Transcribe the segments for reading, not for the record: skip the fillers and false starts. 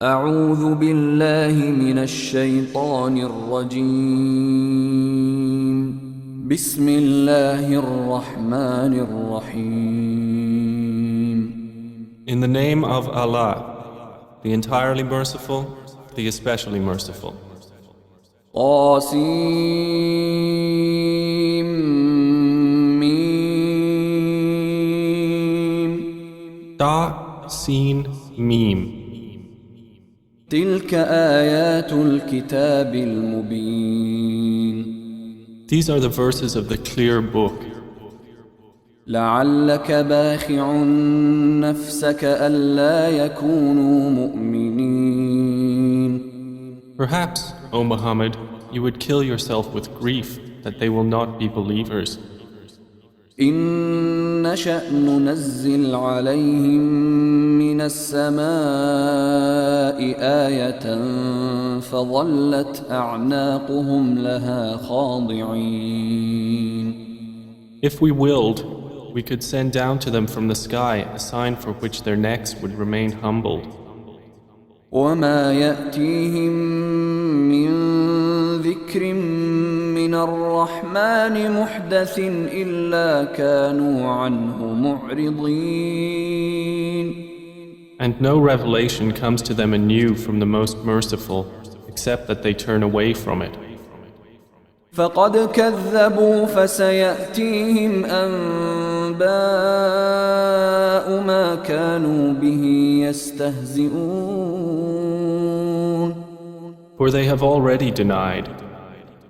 أعوذ بالله من الشيطان الرجيم بسم الله الرحمن الرحيم In the name of Allah, the entirely merciful, the especially merciful. طاسيم ميم Ta, Sin, Mim. تلك آيات الكتاب المبين These are the verses of the clear book. لعلك باخع نفسك ألا يكونوا مؤمنين Perhaps, O Muhammad, you would kill yourself with grief that they will not be believers. إن نشأ ننزل عليهم من السماء آية فظلت أعناقهم لها خاضعين If we willed, we could send down to them from the sky a sign for which their necks would remain humbled. وما يأتيهم من ذكر من الرحمن محدث إلا كانوا عنه معرضين And no revelation comes to them anew from the Most Merciful, except that they turn away from it. فقد كذبوا فسيأتيهم أنباء ما كانوا به يستهزئون For they have already denied,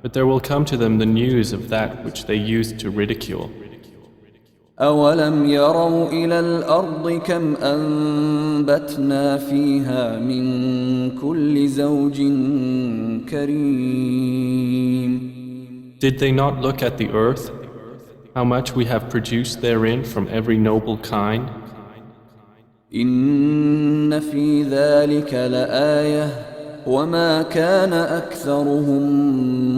but there will come to them the news of that which they used to ridicule. أولم يروا إلى الأرض كم أنبتنا فيها من كل زوج كريم Did they not look at the earth, how much we have produced therein from every noble kind? إن في ذلك لآية وما كان أكثرهم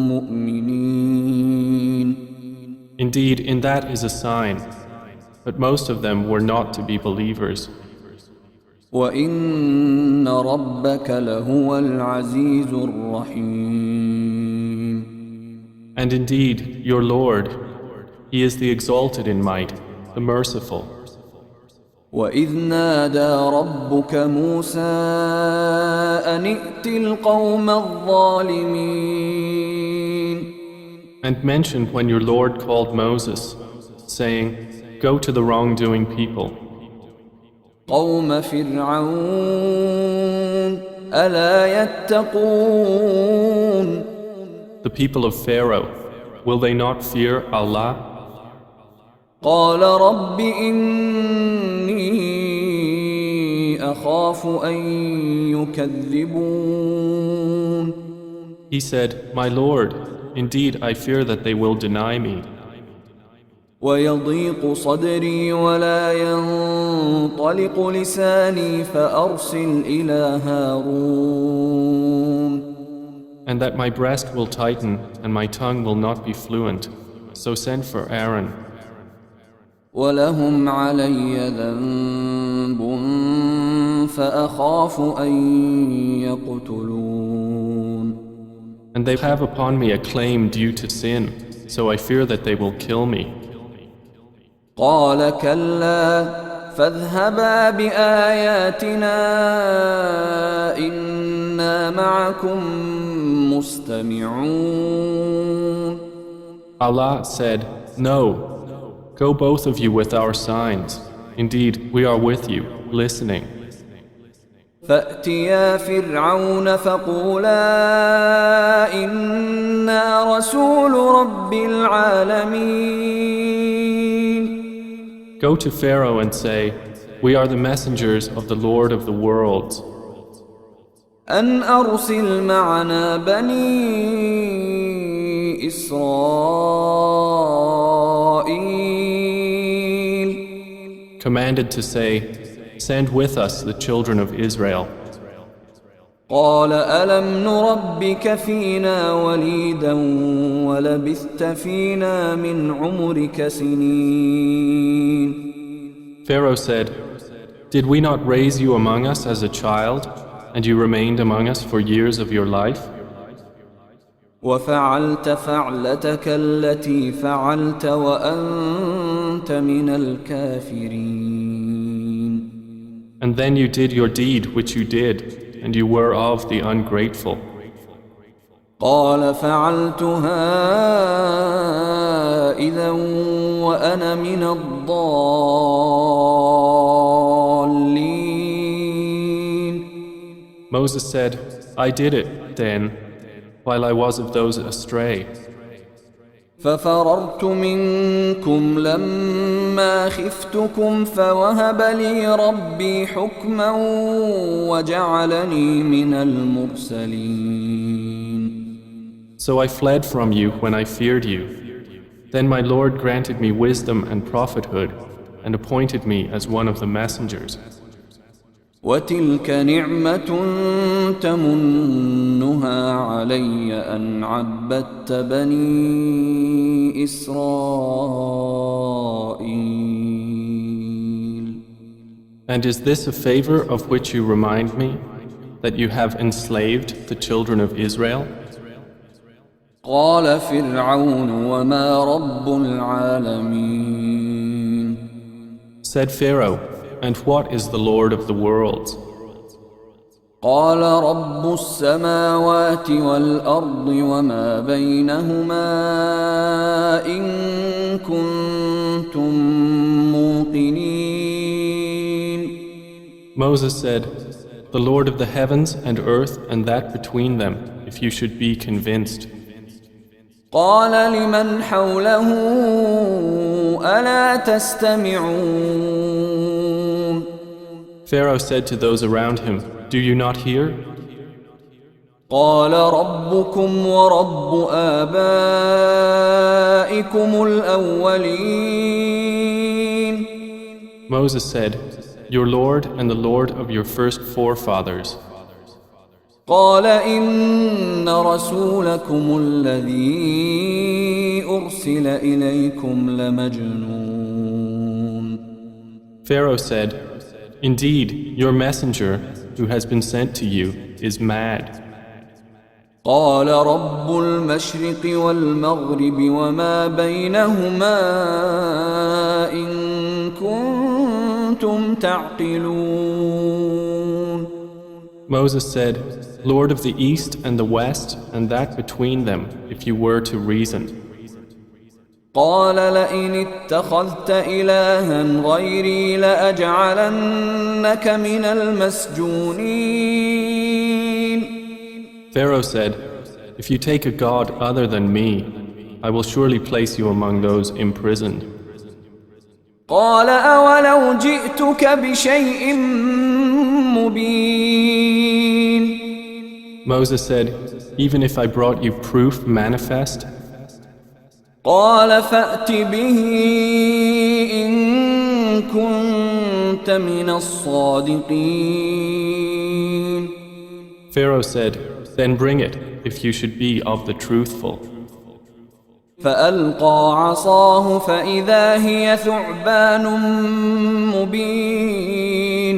مؤمنين Indeed, in that is a sign, but most of them were not to be believers. وإن ربك لهو العزيز الرحيم And indeed, your Lord, He is the exalted in might, the merciful. وإذ نادى ربك موسى أن ائت القوم الظالمين And mentioned when your Lord called Moses, saying, Go to the wrongdoing people. قوم فرعون ألا يتقون The people of Pharaoh, will they not fear Allah? قال رب إني أخاف أن يكذبون He said, My Lord, indeed I fear that they will deny me. ويضيق صدري ولا ينطلق لساني فأرسل إلى هارون And that my breast will tighten and my tongue will not be fluent. So send for Aaron. ولهم علي ذنب فأخاف أن يقتلون And they have upon me a claim due to sin, so I fear that they will kill me. قال كلا فاذهبا بآياتنا إنا معكم مستمعون Allah said, No, go both of you with our signs. Indeed, we are with you, listening. فأتيا فرعون فقولا إنا رسول رب العالمين Go to Pharaoh and say, We are the messengers of the Lord of the worlds. أن أرسل معنا بني إسرائيل Commanded to say, Send with us the children of Israel. قال ألم نربك فينا وليدا ولبثت فينا من عمرك سنين Pharaoh said, Did we not raise you among us as a child, and you remained among us for years of your life? وفعلت فعلتك التي فعلت وأنت من الكافرين. And then you did your deed which you did, and you were of the ungrateful. قال فعلتها إذا وأنا من الضالين. Moses said, I did it then, while I was of those astray. ففررت منكم لما خفتكم فوهب لي ربي حكما وجعلني من المرسلين. So I fled from you when I feared you. Then my Lord granted me wisdom and prophethood and appointed me as one of the messengers. وتلك نعمة تمنها علي أن عبدت بني إسرائيل. And is this a favor of which you remind me, that you have enslaved the children of Israel? قال فرعون وما رب العالمين. Said Pharaoh, and what is the Lord of the worlds? قال رب السماوات والأرض وما بينهما إن كنتم موقنين. Moses said, the Lord of the heavens and earth and that between them, if you should be convinced. قال لمن حوله ألا تستمعون. Pharaoh said to those around him, do you not hear? قال ربكم ورب آبائكم الأولين. Moses said, your Lord and the Lord of your first forefathers. قال إن رسولكم الذي أرسل إليكم لمجنون. Pharaoh said, indeed, your messenger who has been sent to you is mad. قال رب المشرق والمغرب وما بينهما إن كنتم تعقلون. Moses said, Lord of the east and the west and that between them, if you were to reason. قال لئن اتخذت إلها غيري لأجعلنك من المسجونين. Pharaoh said, if you take a god other than me, I will surely place you among those imprisoned. قال أولو جئتك بشيء مبين. Moses said, even if I brought you proof manifest, قال فأت به إن كنت من الصادقين. Pharaoh said, then bring it, if you should be of the truthful. فألقى عصاه فإذا هي ثعبان مبين.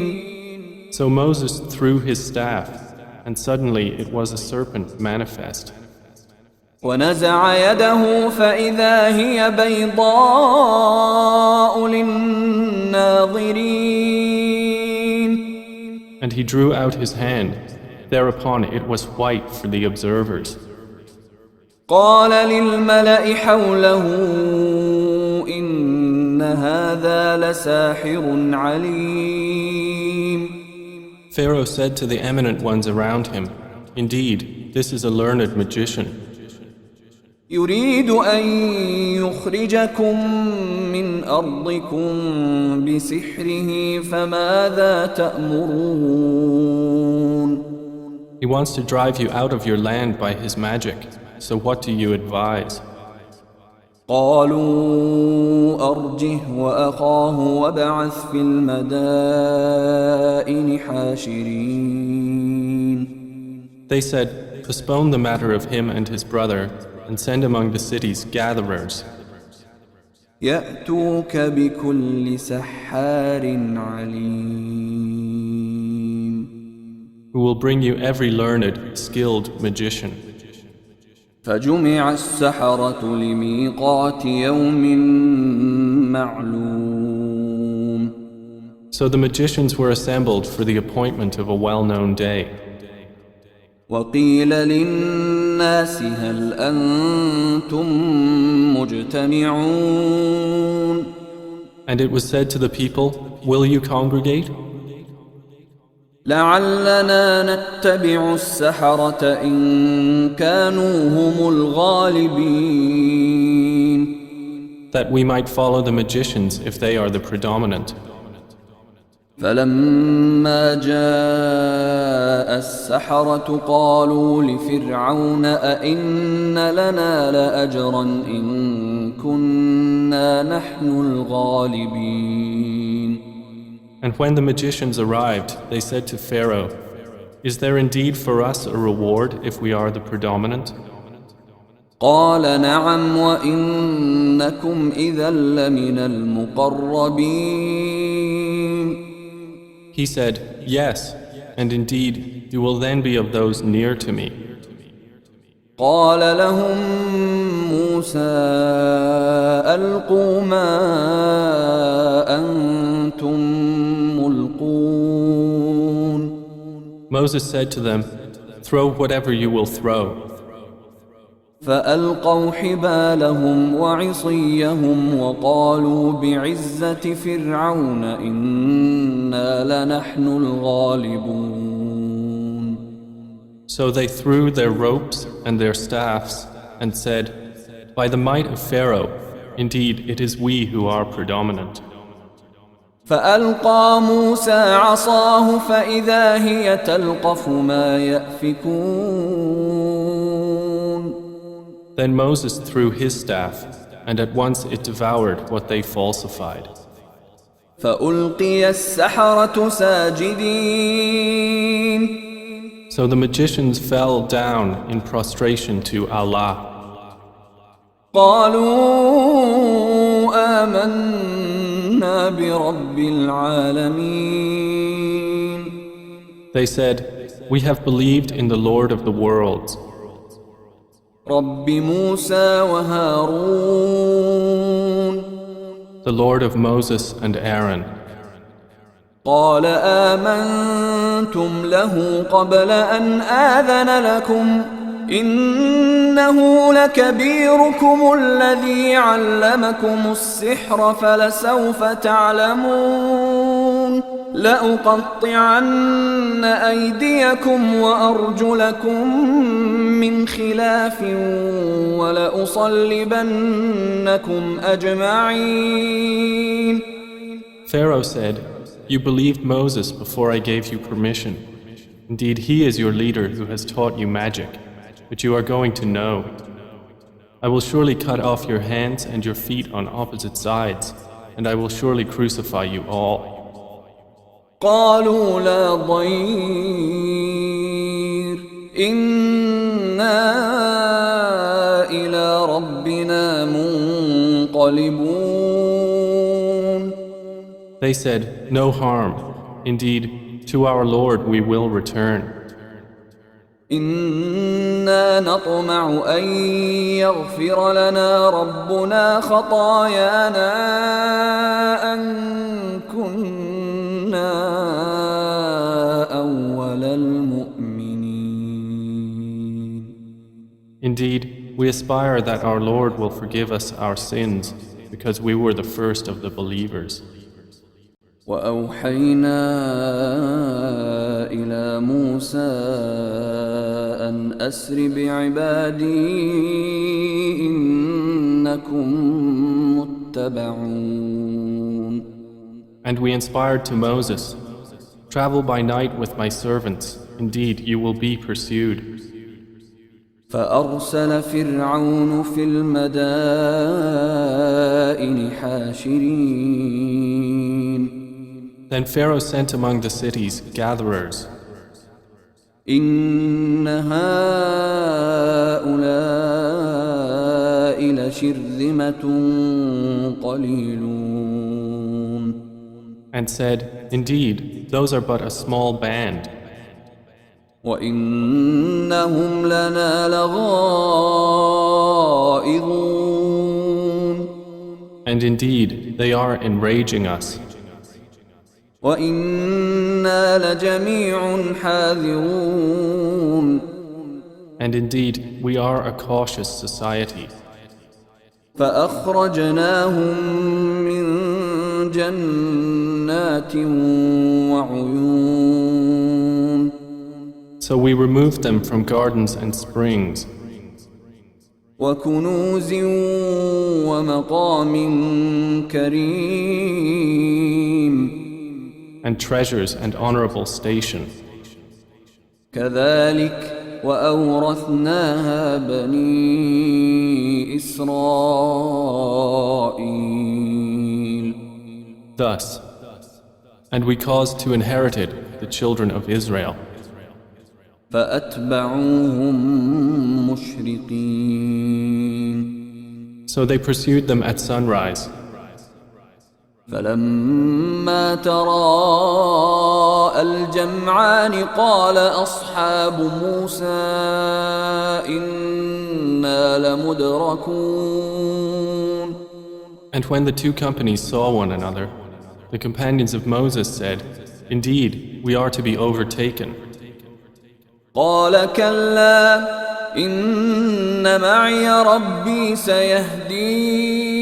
So Moses threw his staff, and suddenly it was a serpent manifest. ونزع يده فإذا هي بيضاء للناظرين. And he drew out his hand. Thereupon it was white for the observers. قال للملأ حوله إن هذا لساحر عليم. Pharaoh said to the eminent ones around him, indeed, this is a learned magician. يريد أن يخرجكم من أرضكم بسحره فماذا تأمرون. He wants to drive you out of your land by his magic. So what do you advise? قالوا أرجه وأخاه وابعث في المدائن حاشرين. They said, postpone the matter of him and his brother and send among the cities gatherers. يأتوك بكل سحار عليم. who will bring you every learned, skilled magician. فجمع السحرة لميقات يوم معلوم. So the magicians were assembled for the appointment of a well-known day. وقيل للناس هل أنتم مجتمعون. And it was said to the people, will you congregate? لعلنا نتبع السحرة إن كانوا هم الغالبين. That we might follow the magicians if they are the predominant. فلما جاء السحرة قالوا لفرعون أئن لنا لأجرا إن كنا نحن الغالبين. And when the magicians arrived, they said to Pharaoh, is there indeed for us a reward if we are the predominant? قال نعم وإنكم إذا لمن المقربين. He said, yes, and indeed you will then be of those near to me. قال لهم موسى ألقوا ما أنتم ملقون. Moses said to them, throw whatever you will throw. فألقوا حبالهم وعصيهم وقالوا بعزة فرعون إنا لنحن الغالبون. So they threw their ropes and their staffs and said, by the might of Pharaoh, indeed it is we who are predominant. فألقى موسى عصاه فإذا هي تلقف ما يأفكون. Then Moses threw his staff, and at once it devoured what they falsified. فألقي السحرة ساجدين. So the magicians fell down in prostration to Allah. قالوا آمنا برب العالمين. They said, we have believed in the Lord of the worlds, رب موسى وهارون. the Lord of Moses and Aaron. قال آمنتم له قبل أن آذن لكم إنه لكبيركم الذي علمكم السحر فلسوف تعلمون لأقطعن أيديكم وأرجلكم من خلاف ولأصلبنكم أجمعين. Pharaoh said, you believed Moses before I gave you permission. Indeed, he is your leader who has taught you magic, but you are going to know. I will surely cut off your hands and your feet on opposite sides, and I will surely crucify you all. قالوا لا ضير إنا إلى ربنا منقلبون. They said, no harm. Indeed, to our Lord we will return. إنا نطمع أن يغفر لنا ربنا خطايانا أن كنا أول المؤمنين. Indeed, we aspire that our Lord will forgive us our sins because we were the first of the believers. وأوحينا إلى موسى أن أسر بعبادي إنكم متبعون. And we inspired to Moses, travel by night with my servants, indeed you will be pursued. فأرسل فرعون في المدائن حاشرين. Then Pharaoh sent among the cities gatherers. إن هؤلاء لشرذمة قليلون. And said, indeed, those are but a small band. وإنهم لنا لغائظون And indeed, they are enraging us. وإنا لجميع حاذرون And indeed, we are a cautious society. فأخرجناهم من جنات وعيون So we removed them from gardens and springs, وكنوز ومقام كريم and treasures and honorable station. كذلك وأورثناها بني إسرائيل Thus, and we caused to inherit it the children of Israel. فأتبعوهم مشرقين So they pursued them at sunrise. فلما تراءى الجمعان قال أصحاب موسى إنا لمدركون And when the two companies saw one another, the companions of Moses said, Indeed, we are to be overtaken. قال كلا إن معي ربي سيهدين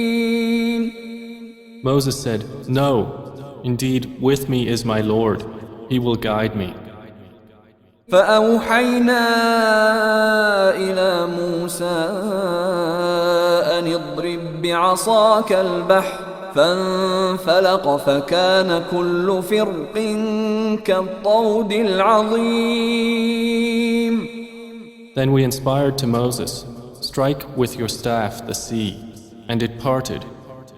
Moses said, No, indeed, with me is my Lord. He will guide me. فأوحينا إلى موسى أن اضرب بعصاك البحر فانفلق فكان كل فرق كالطود العظيم. Then we inspired to Moses, Strike with your staff the sea, and it parted,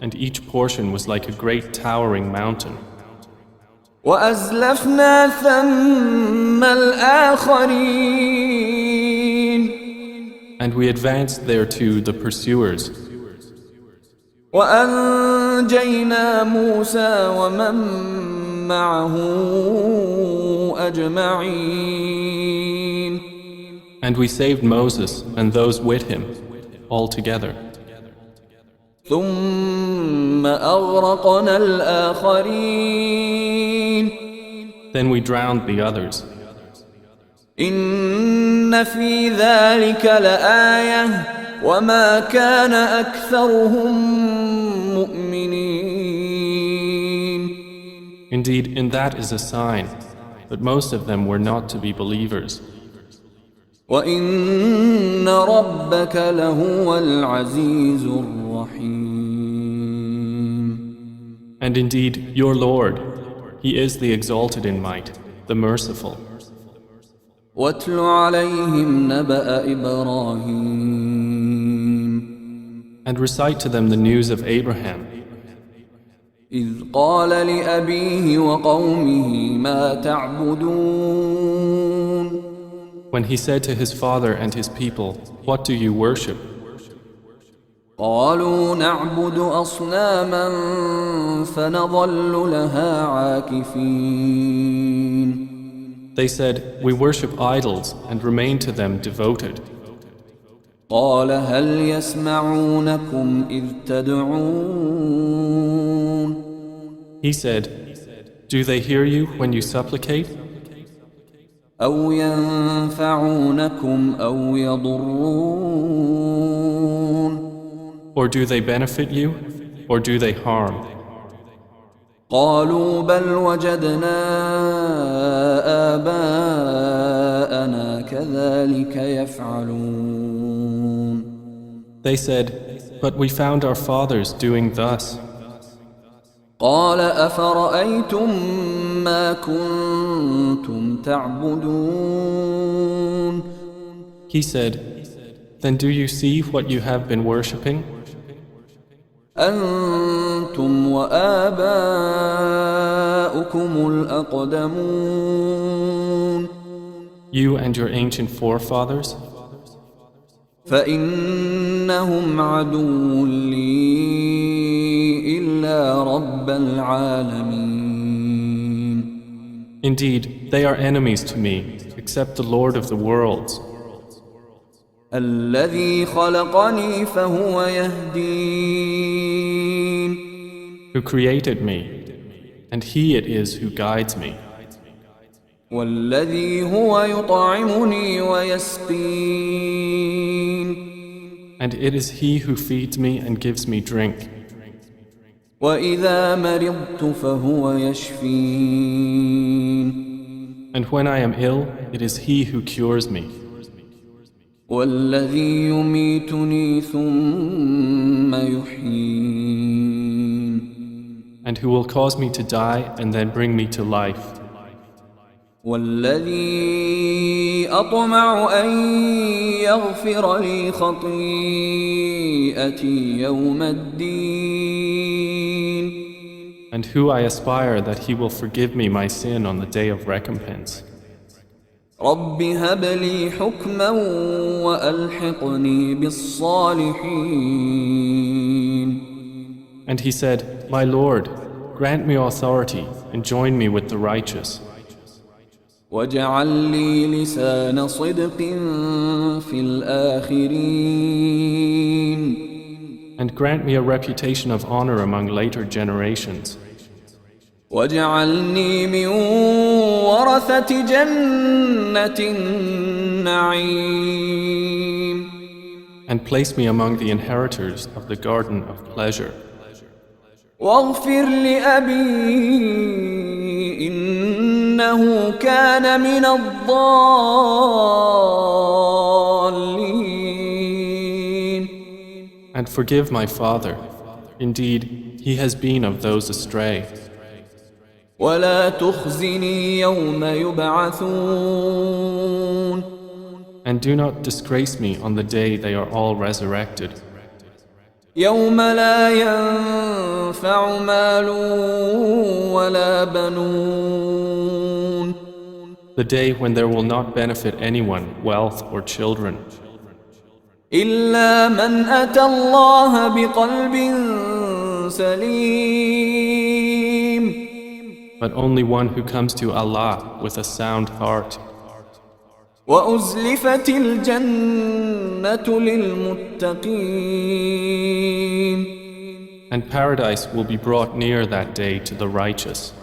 and each portion was like a great towering mountain. وأزلفنا ثم الآخرين And we advanced thereto the pursuers, وأنجينا موسى ومن معه أجمعين. and we saved Moses and those with him, all together. ثم أغرقنا الآخرين. Then we drowned the others. إن في ذلك لآية وما كان أكثرهم مؤمنين. Indeed, in that is a sign, but most of them were not to be believers. وإن ربك لهو العزيز الرحيم. And indeed, your Lord, He is the exalted in might, the merciful. واتل عليهم نبأ إبراهيم And recite to them the news of Abraham, إذ قال لأبيه وقومه ما تعبدون when he said to his father and his people, What do you worship? قالوا نعبد أصناما فنظل لها عاكفين. They said, We worship idols and remain to them devoted. قال هل يسمعونكم إذ تدعون He said, Do they hear you when you supplicate? أو ينفعونكم أو يضرون Or do they benefit you, or do they harm? قالوا بل وجدنا آباءنا كذلك يفعلون. They said, But we found our fathers doing thus. قال أفرأيتم ما كنتم تعبدون He said, Then do you see what you have been worshipping? أنتم وآباؤكم الأقدمون You and your ancient forefathers? فإنهم عدو لي إلا رب العالمين. Indeed, they are enemies to me, except the Lord of the worlds, الذي خلقني فهو يهدين who created me, and He it is who guides me, والذي هو يطعمني ويسقين and it is He who feeds me and gives me drink, وإذا مرضت فهو يشفين and when I am ill, it is He who cures me, والذي يميتني ثم يحيين and who will cause me to die and then bring me to life, والذي أطمع أن يغفر لي خطيئتي يوم الدين and who I aspire that He will forgive me my sin on the day of recompense. رب هب لي حكما وألحقني بالصالحين And he said, My Lord, grant me authority and join me with the righteous, واجعل لي لسان صدق في الآخرين and grant me a reputation of honor among later generations, واجعلني من ورثة جنة النعيم and place me among the inheritors of the garden of pleasure. واغفر لأبي إنه كان من الضالين And forgive my father. Indeed, he has been of those astray. ولا تخزني يوم يبعثون And do not disgrace me on the day they are all resurrected, يوم لا ينفع مال ولا بنون the day when there will not benefit anyone, wealth or children, إلا من أتى الله بقلب سليم but only one who comes to Allah with a sound heart. وأزلفت الجنة للمتقين And paradise will be brought near that day to the righteous.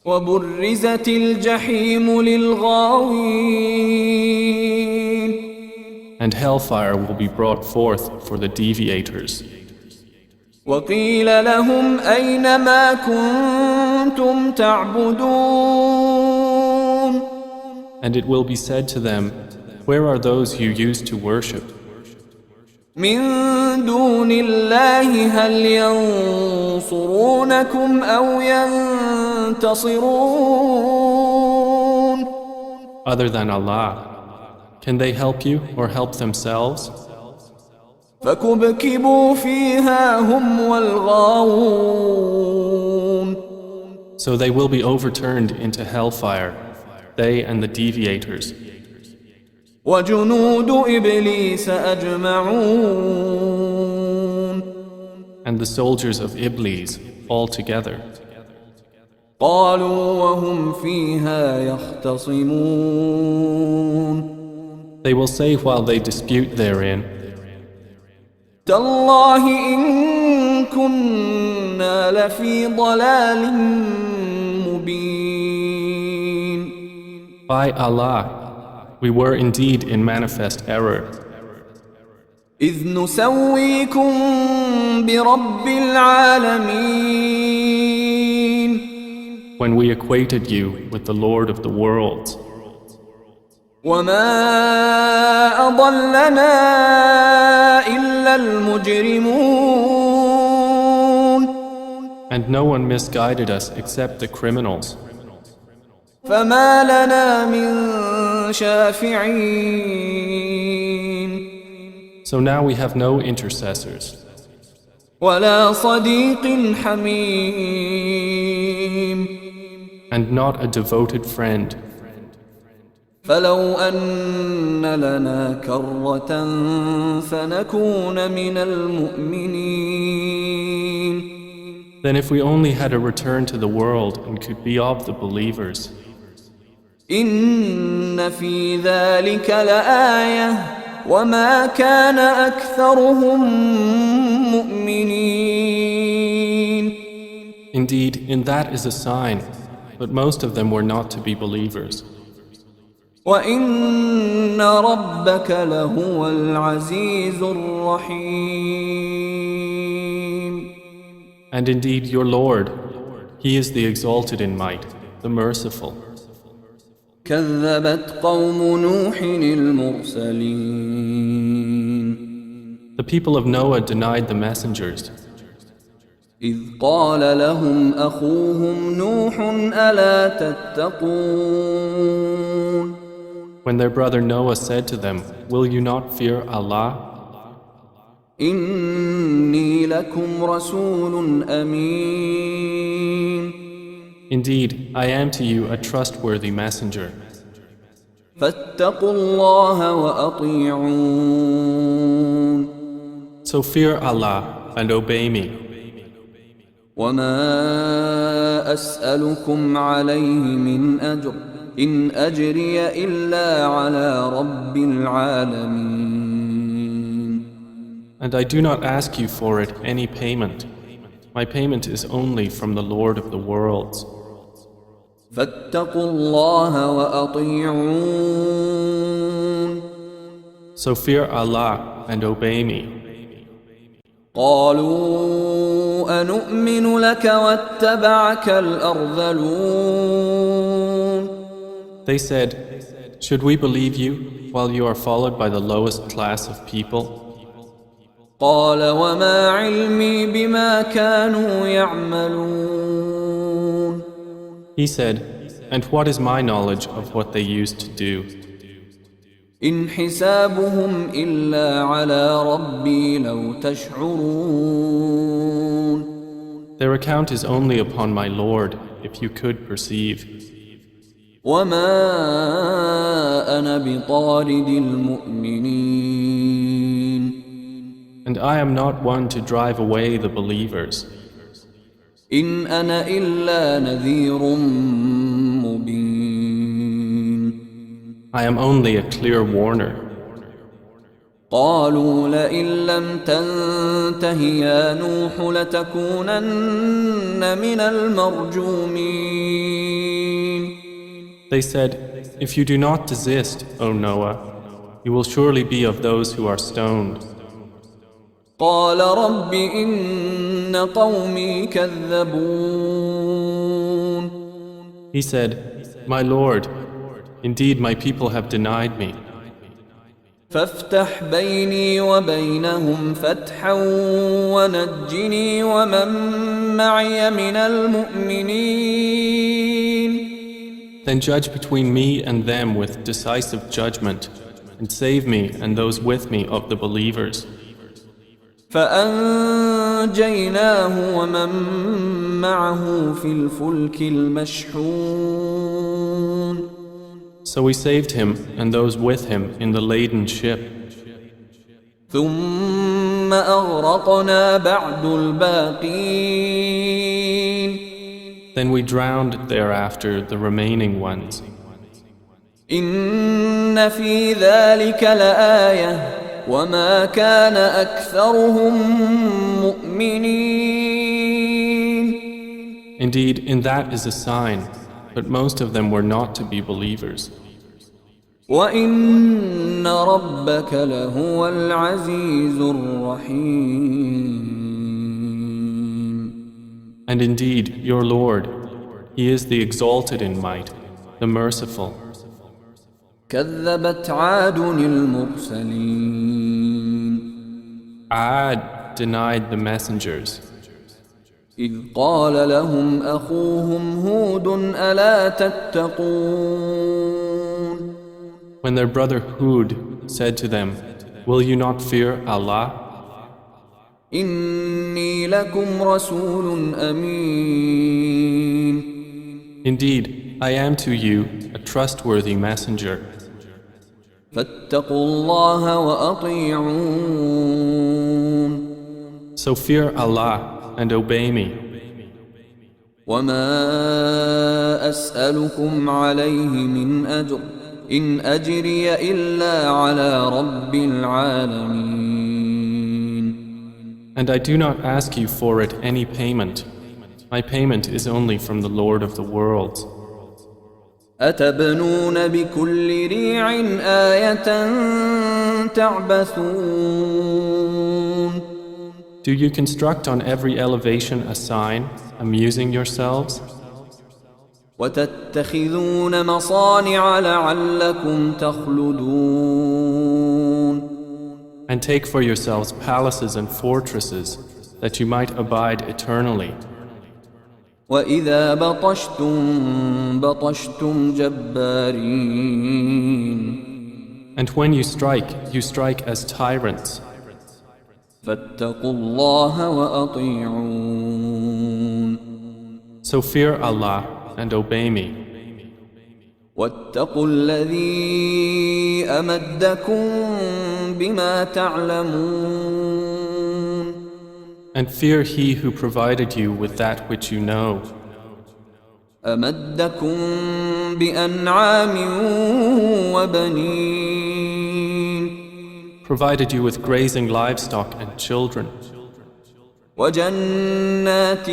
وبرزت الجحيم للغاوين And hellfire will be brought forth for the deviators. وقيل لهم أين ما كنتم تعبدون And it will be said to them, Where are those you used to worship? من دون الله هل ينصرونكم أو ينتصرون Other than Allah. Can they help you or help themselves? فكبكبوا فيها هم والغاوون So they will be overturned into hellfire, they and the deviators, وجنود إبليس أجمعون and the soldiers of Iblis all together. قالوا وهم فيها يختصمون They will say while they dispute therein, تالله إن كنا لفي ضلال مبين By Allah, we were indeed in manifest error, إذ نسويكم برب العالمين when we equated you with the Lord of the worlds. وما أضلنا إلا المجرمون And no one misguided us except the criminals. فما لنا من شافعين So now we have no intercessors, ولا صديق حميم and not a devoted friend. فلو أن لنا كرة فنكون من المؤمنين Then if we only had a return to the world and could be of the believers, إن في ذلك لآية وما كان أكثرهم مؤمنين. Indeed, in that is a sign, but most of them were not to be believers. وإن ربك لهو العزيز الرحيم. And indeed, your Lord, He is the exalted in might, the merciful. كذبت قوم نوح المرسلين. The people of Noah denied the messengers. إذ قال لهم أخوهم نوح ألا تتقون. When their brother Noah said to them, "Will you not fear Allah? إني لكم رسول أمين. Indeed, I am to you a trustworthy messenger. فاتقوا الله وأطيعون. So fear Allah and obey me. وما أسألكم عليه من أجر إن أجري إلا على رب العالمين. And I do not ask you for it any payment. My payment is only from the Lord of the worlds. فاتقوا الله وأطيعون. So fear Allah and obey me. قالوا أنؤمن لك واتبعك الأرذلون. They said, "Should we believe you while you are followed by the lowest class of people?" قال وما علمي بما كانوا يعملون. He said, "And what is my knowledge of what they used to do? إن حسابهم إلا على ربي لو تشعرون. Their account is only upon my Lord, if you could perceive. وما أنا بطارد المؤمنين. And I am not one to drive away the believers. إن أنا إلا نذير مبين. I am only a clear warner." قالوا لئن لم تنته يا نوح لتكونن من المرجومين. They said, "If you do not desist, O Noah, you will surely be of those who are stoned." قال رب إن قومي كذبون. He said, "My Lord, indeed my people have denied me. فافتح بيني وبينهم فتحا ونجني ومن معي من المؤمنين. Then judge between me and them with decisive judgment, and save me and those with me of the believers." فأنجيناه ومن معه في الفلك المشحون. So we saved him and those with him in the laden ship. ثم أغرقنا بعد الباقين. Then we drowned thereafter the remaining ones. إن في ذلك لآية وما كان أكثرهم مؤمنين. Indeed, in that is a sign, but most of them were not to be believers. وإن ربك لهو العزيز الرحيم. And indeed, your Lord, He is the exalted in might, the merciful. كذبت عاد المرسلين. Ad denied the messengers. إذ قال لهم أخوهم هود ألا تتقون. When their brother Hud said to them, "Will you not fear Allah? إني لكم رسول أمين. Indeed, I am to you a trustworthy messenger. فاتقوا الله وأطيعون. So fear Allah and obey me. وما أسألكم عليه من أجر إن أجري إلا على رب العالمين. And I do not ask you for it any payment. My payment is only from the Lord of the worlds. أتبنون بكل ريع آية تعبثون. Do you construct on every elevation a sign, amusing yourselves? وتتخذون مصانع لعلكم تخلدون. And take for yourselves palaces and fortresses, that you might abide eternally. وإذا بطشتم بطشتم جبارين. And when you strike as tyrants. فاتقوا الله وأطيعون. So fear Allah and obey me. واتقوا الذي أمدكم بما تعلمون. And fear He who provided you with that which you know. أمدكم بأنعام وبنين. Provided you with grazing livestock and children. وجنات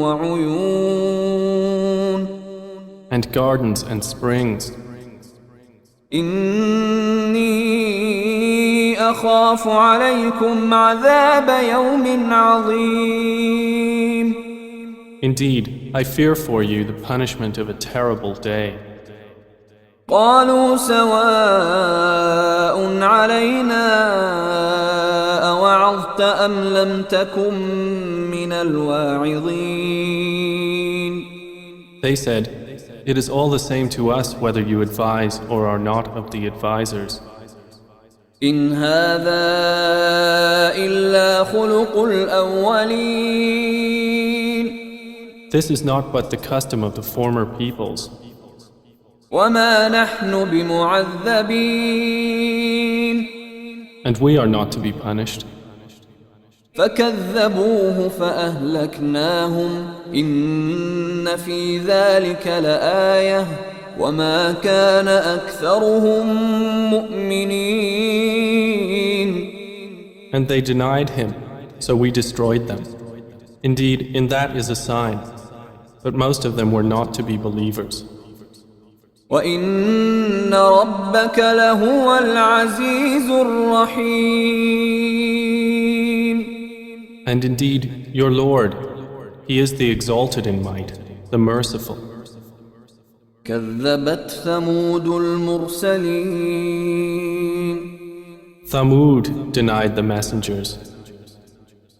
وعيون. And gardens and springs. إني أخاف عليكم عذاب يوم عظيم. Indeed, I fear for you the punishment of a terrible day. قالوا سواء علينا أوعظت أم لم تكن من الواعظين. They said, "It is all the same to us whether you advise or are not of the advisors." إن هذا إلا خلق الأولين. This is not but the custom of the former peoples. وما نحن بمعذبين. And we are not to be punished. فكذبوه فأهلكناهم إن في ذلك لآية وما كان أكثرهم مؤمنين. And they denied him, so we destroyed them. Indeed, in that is a sign, but most of them were not to be believers. وإن ربك لهو العزيز الرحيم. And indeed, your Lord, He is the exalted in might, the merciful. كذبت ثمود المرسلين. Thamud denied the messengers.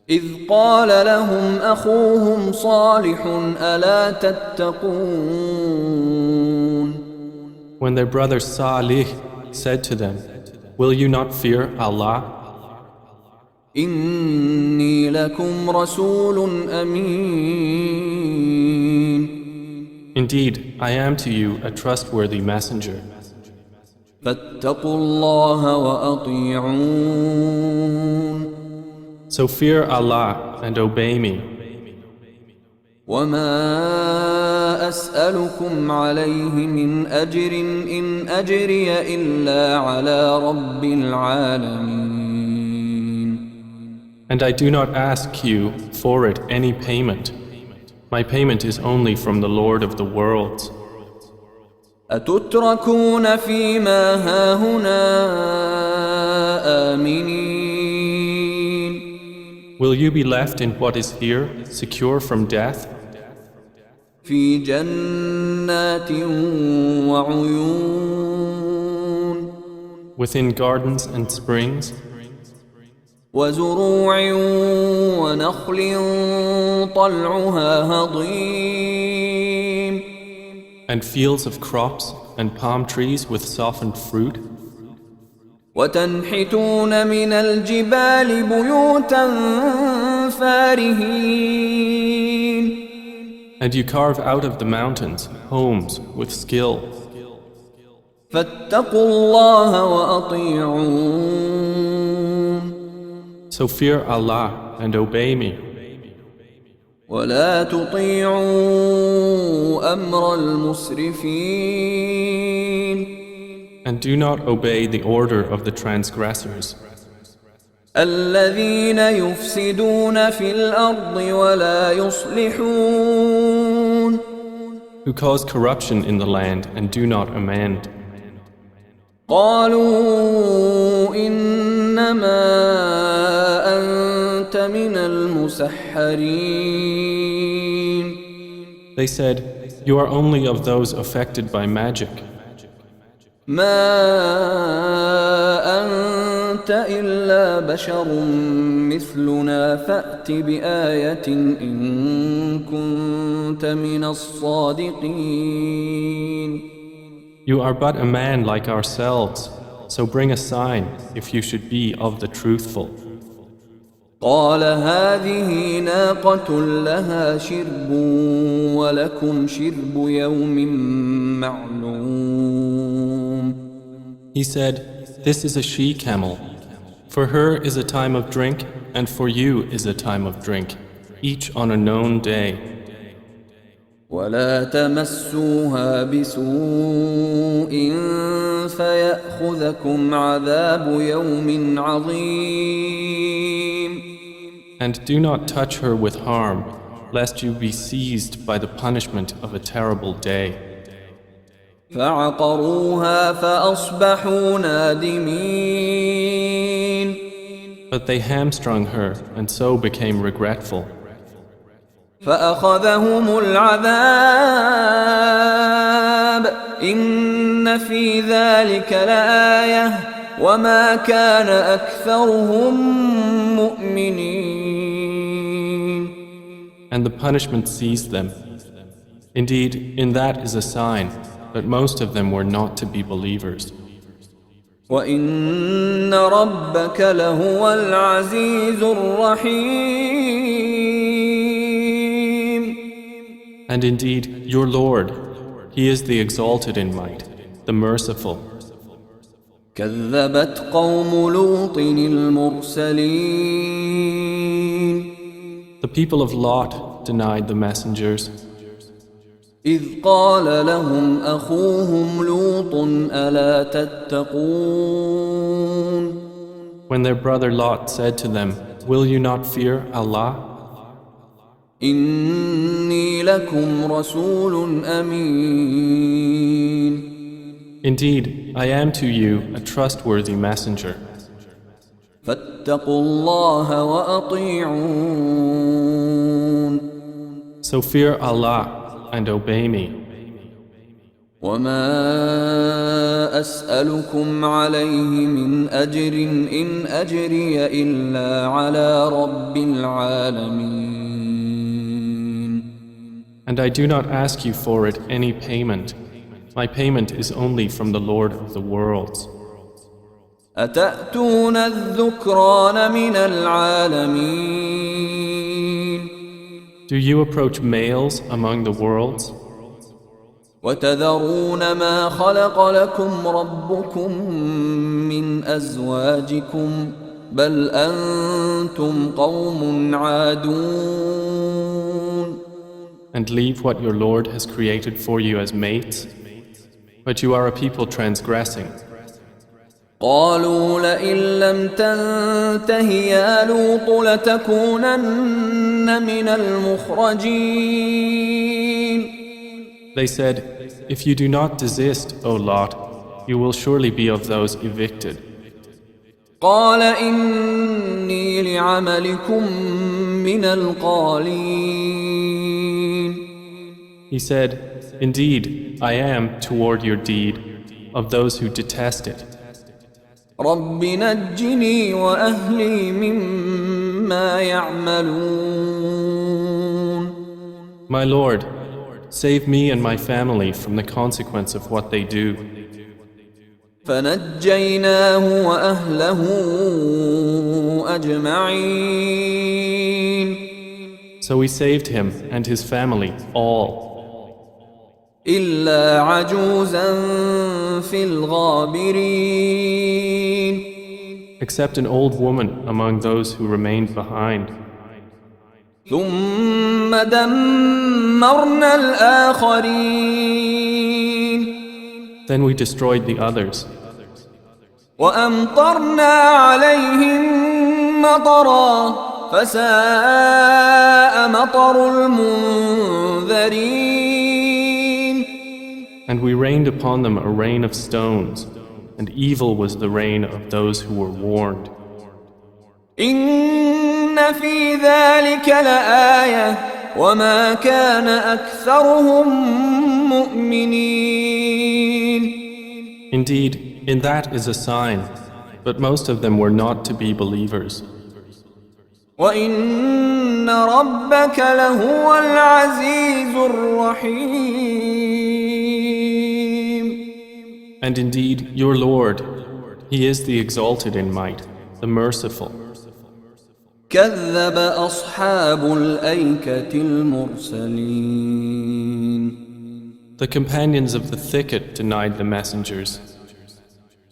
إذ قال لهم أخوهم صالح ألا تتقون. When their brother Salih said to them, "Will you not fear Allah? إني لكم رسول أمين. Indeed, I am to you a trustworthy messenger. فاتقوا الله وأطيعون. So fear Allah and obey me. وما أسألكم عليه من أجر إن أجري إلا على رب العالمين. And I do not ask you for it any payment. My payment is only from the Lord of the worlds. أتتركون فيما هاهنا آمنين. Will you be left in what is here, secure from death? في جنات وعيون. Within gardens and springs, وزروع ونخل طلعها هضيم. and fields of crops and palm trees with softened fruit, وتنحتون من الجبال بيوتا فارهين. and you carve out of the mountains homes with skill. فاتقوا الله وأطيعون. So fear Allah and obey me. ولا تطيعوا أمر المسرفين And do not obey the order of the transgressors, الذين يفسدون في الأرض ولا يصلحون who cause corruption in the land and do not amend. قالوا إنما أنت من المسحرين They said, "You are only of those affected by magic. ما أنت إلا بشر مثلنا فأت بآية إن كنت من الصادقين You are but a man like ourselves, so bring a sign if you should be of the truthful." قال هذه ناقة لها شرب ولكم شرب يوم معلوم He said, "This is a she-camel. For her is a time of drink, and for you is a time of drink, each on a known day. ولا تمسوها بسوء فيأخذكم عذاب يوم عظيم And do not touch her with harm, lest you be seized by the punishment of a terrible day." فعقروها فأصبحوا نادمين But they hamstrung her, and so became regretful. فأخذهم العذاب إن في ذلك لآية وما كان أكثرهم مؤمنين And the punishment seized them. Indeed, in that is a sign, but most of them were not to be believers. وإن ربك لهو العزيز الرحيم And indeed, your Lord, He is the exalted in might, the merciful. كذبت قوم لوط المرسلين The people of Lot denied the messengers, إذ قال لهم أخوهم لوط ألا تتقون when their brother Lot said to them, "Will you not fear Allah? إني لكم رسول أمين Indeed, I am to you a trustworthy messenger. فاتقوا الله وأطيعون So fear Allah and obey me. وما أسألكم عليه من أجر إن أجري إلا على رب العالمين And I do not ask you for it any payment. My payment is only from the Lord of the worlds. أتأتون الذكران من العالمين Do you approach males among the worlds? وتذرون ما خلق لكم ربكم من أزواجكم بل أنتم قوم عادون And leave what your Lord has created for you as mates? But you are a people transgressing. قالوا لئن لم تنته يا لوط لتكونن من المخرجين They said, "If you do not desist, O Lot, you will surely be of those evicted." قال إني لعملكم من القالين He said, "Indeed, I am toward your deed of those who detest it. رب نجني وأهلي مما يعملون My Lord, save me and my family from the consequence of what they do." فنجيناه وأهله أجمعين So we saved him and his family all, إلا عجوزا في الغابرين except an old woman among those who remained behind. ثم دمرنا الآخرين Then we destroyed the others, وأمطرنا عليهم مطرا فساء مطر المنذرين and we rained upon them a rain of stones, and evil was the rain of those who were warned. إن في ذلك لآية وما كان أكثرهم مؤمنين Indeed, in that is a sign, but most of them were not to be believers. وإن ربك لهو العزيز الرحيم And indeed, your Lord, He is the exalted in might, the merciful. كذب أصحاب الأيكة المرسلين The companions of the thicket denied the messengers.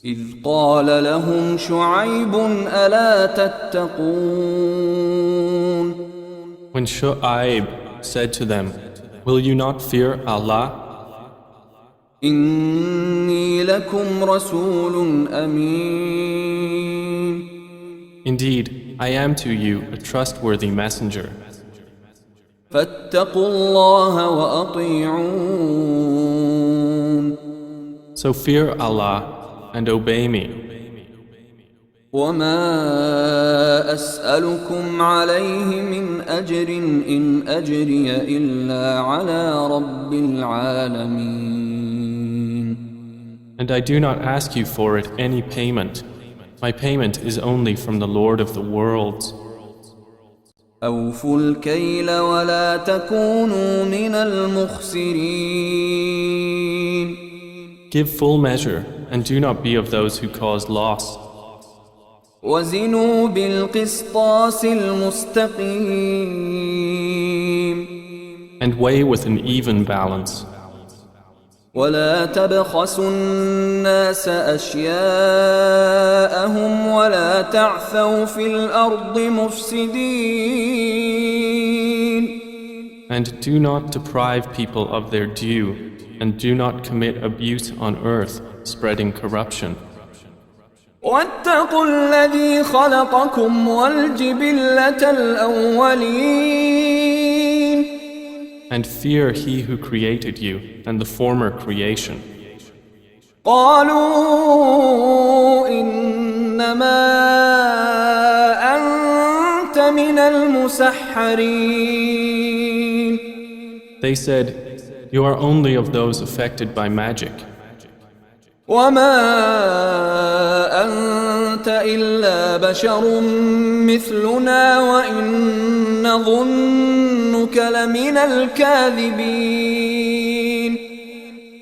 إذ قال لهم شعيب ألا تتقون When Shu'aib said to them, Will you not fear Allah? إني لكم رسول أمين Indeed, I am to you a trustworthy messenger. فاتقوا الله وأطيعون So fear Allah and obey me. وما أسألكم عليه من أجر إن أجري إلا على رب العالمين And I do not ask you for it any payment. My payment is only from the Lord of the worlds. أوفوا الكيل ولا تكونوا من المخسرين Give full measure and do not be of those who cause loss. وزنوا بالقسطاس المستقيم And weigh with an even balance. ولا تبخسوا الناس أشياءهم ولا تعثوا في الأرض مفسدين And do not deprive people of their due, and do not commit abuse on earth, spreading corruption. واتقوا الذي خلقكم والجبلة الأولين And fear He who created you and the former creation. قالوا إنما أنت من المسحرين They said, You are only of those affected by magic. وما أنت إلا بشر مثلنا وإن نظنك لمن الكاذبين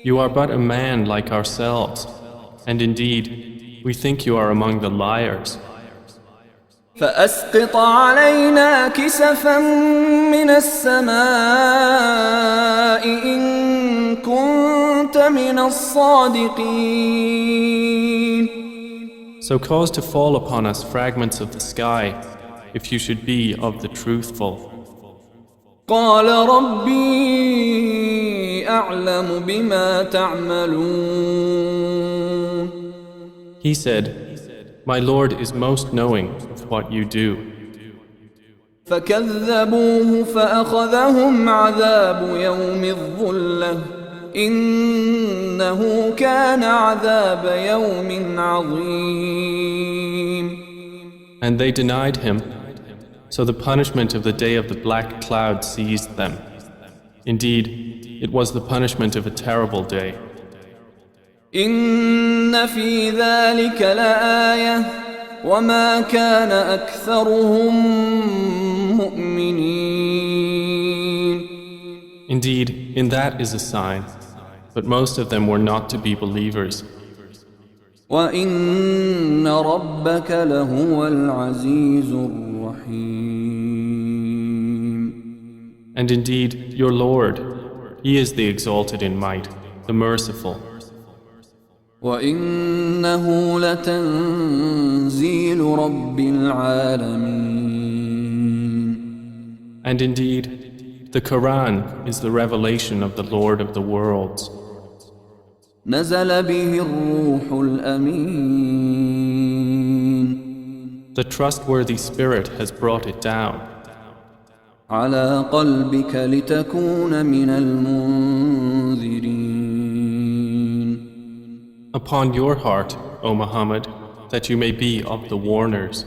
You are but a man like ourselves, and indeed, we think you are among the liars. فأسقط علينا كسفا من السماء إن كنت من الصادقين So cause to fall upon us fragments of the sky, if you should be of the truthful. قال ربي أعلم بما تعملون He said, My Lord is most knowing of what you do. فكذبوه فأخذهم عذاب يوم الظلة إنه كان عذاب يوم عظيم And they denied him, so the punishment of the day of the black cloud seized them. Indeed, it was the punishment of a terrible day. إن في ذلك لآية وما كان أكثرهم مؤمنين Indeed, in that is a sign, but most of them were not to be believers. وإن ربك لهو العزيز الرحيم And indeed, your Lord, He is the exalted in might, the merciful. وإنه لتنزيل رب العالمين And indeed, the Quran is the revelation of the Lord of the worlds. نزل به الروح الأمين The trustworthy Spirit has brought it down على قلبك لتكون من المنذرين upon your heart, O Muhammad, that you may be of the warners,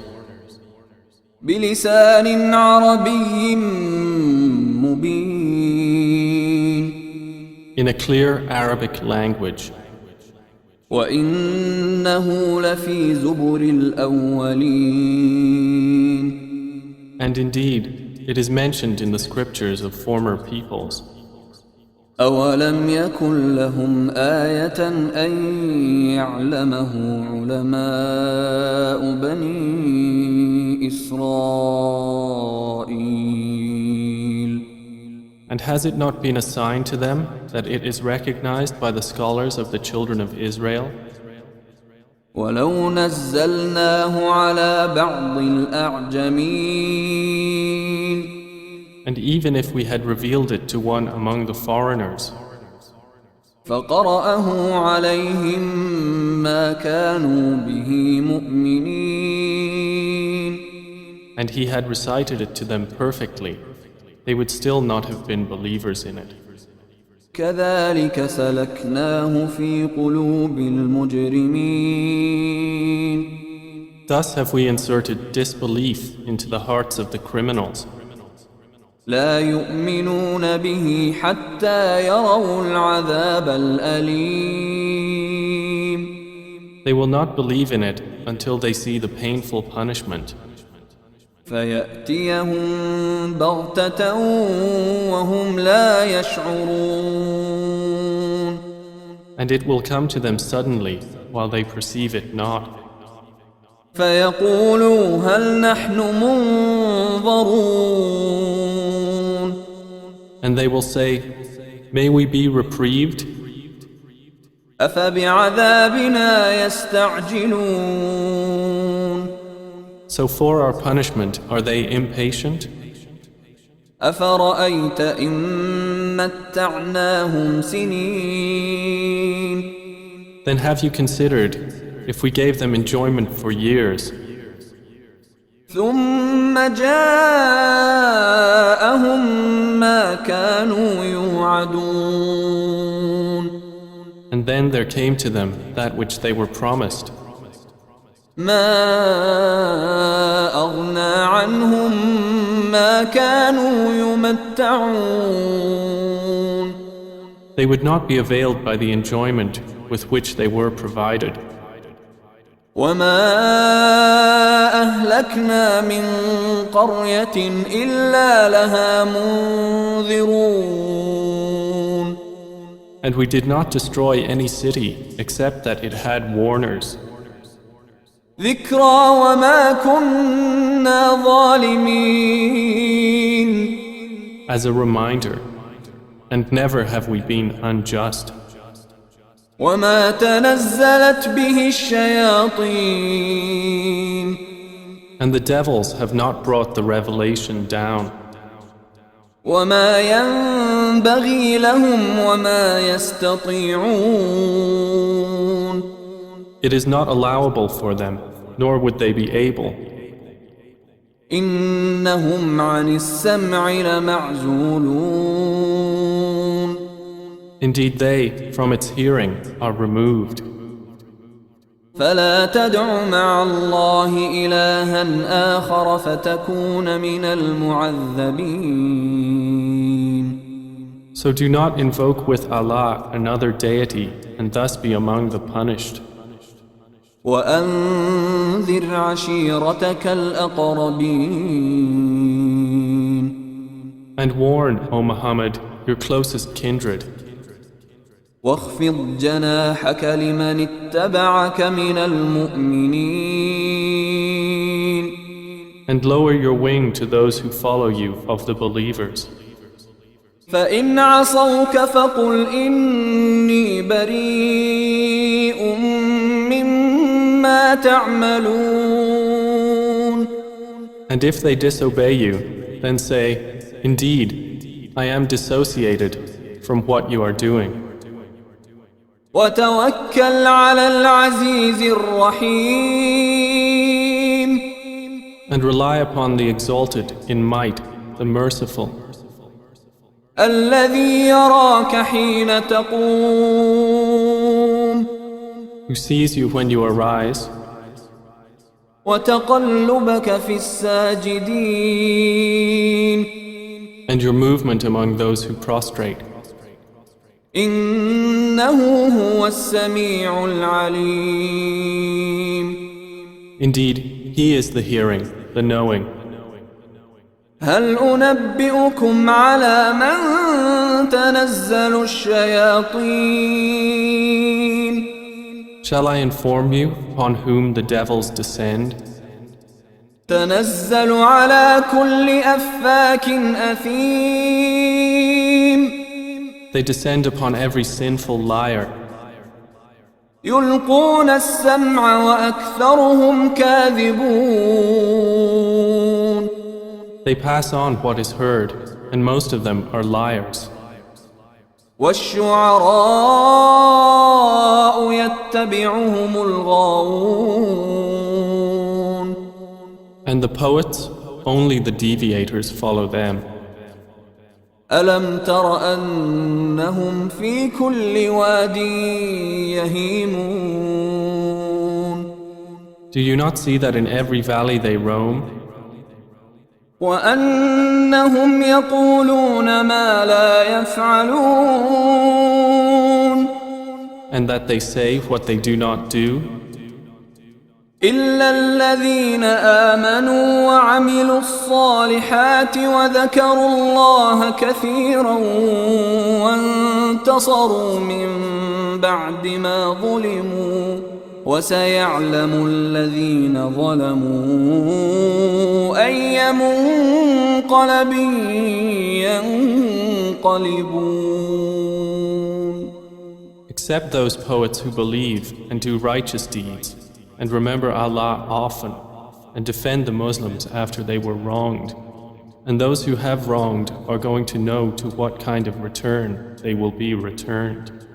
بلسان عربي مبين in a clear Arabic language. وإنه لفي زبر الأولين And indeed, it is mentioned in the scriptures of former peoples. أولم يكن لهم آية أن يعلمه علماء بني إسرائيل And has it not been a sign to them that it is recognized by the scholars of the children of Israel? ولو نزلناه على بعض الأعجمين And even if we had revealed it to one among the foreigners, فقرأه عليهم ما كانوا به مؤمنين and he had recited it to them perfectly, they would still not have been believers in it. كذلك سلكناه في قلوب المجرمين Thus have we inserted disbelief into the hearts of the criminals. لا يؤمنون به حتى يروا العذاب الأليم They will not believe in it until they see the painful punishment. فيأتيهم بغتة وهم لا يشعرون And it will come to them suddenly while they perceive it not. فيقولوا هل نحن منظرون And they will say, may we be reprieved? أفبعذابنا يستعجلون So for our punishment are they impatient? أفرأيت إن متعناهم سنين Then have you considered if we gave them enjoyment for years, ثم جاءهم ما كانوا يوعدون and then there came to them that which they were promised? ما أغنى عنهم ما كانوا يمتعون They would not be availed by the enjoyment with which they were provided. وما أهلكنا من قرية إلا لها منذرون And we did not destroy any city except that it had warners, ذكرى وما كنا ظالمين as a reminder, and never have we been unjust. وما تنزلت به الشياطين And the devils have not brought the revelation down, وما ينبغي لهم وما يستطيعون it is not allowable for them, nor would they be able. إنهم عن السمع لمعزولون Indeed, they, from its hearing, are removed. فلا تدع مع الله إلها آخر فتكون من المعذبين So do not invoke with Allah another deity and thus be among the punished. وأنذر عشيرتك الأقربين And warn, O Muhammad, your closest kindred, واخفض جناحك لمن اتبعك من المؤمنين and lower your wing to those who follow you of the believers. فإن عصوك فقل إني بريء مما تعملون And if they disobey you, then say, Indeed, I am dissociated from what you are doing. وتوكل على العزيز الرحيم And rely upon the exalted in might, the merciful, الذي يراك حين تقوم who sees you when you arise وتقلبك في الساجدين and your movement among those who prostrate. إنه هو السميع العليم Indeed, He is the hearing, the knowing. هل أنبئكم على من تنزل الشياطين Shall I inform you upon whom the devils descend? تنزل على كل أفاك أثيم They descend upon every sinful liar. يلقون السمع وأكثرهم كاذبون They pass on what is heard, and most of them are liars. والشعراء يتبعهم الغاوون And the poets, only the deviators follow them. ألم تر أنهم في كل واد يهيمون Do you not see that in every valley they roam, وأنهم يقولون ما لا يفعلون and that they say what they do not do? إلا الذين آمنوا وعملوا الصالحات وذكروا الله كثيرا وانتصروا من بعد ما ظلموا وسيعلم الذين ظلموا أي منقلب ينقلبون. Except those poets who believe and do righteous deeds, and remember Allah often, and defend the Muslims after they were wronged. And those who have wronged are going to know to what kind of return they will be returned.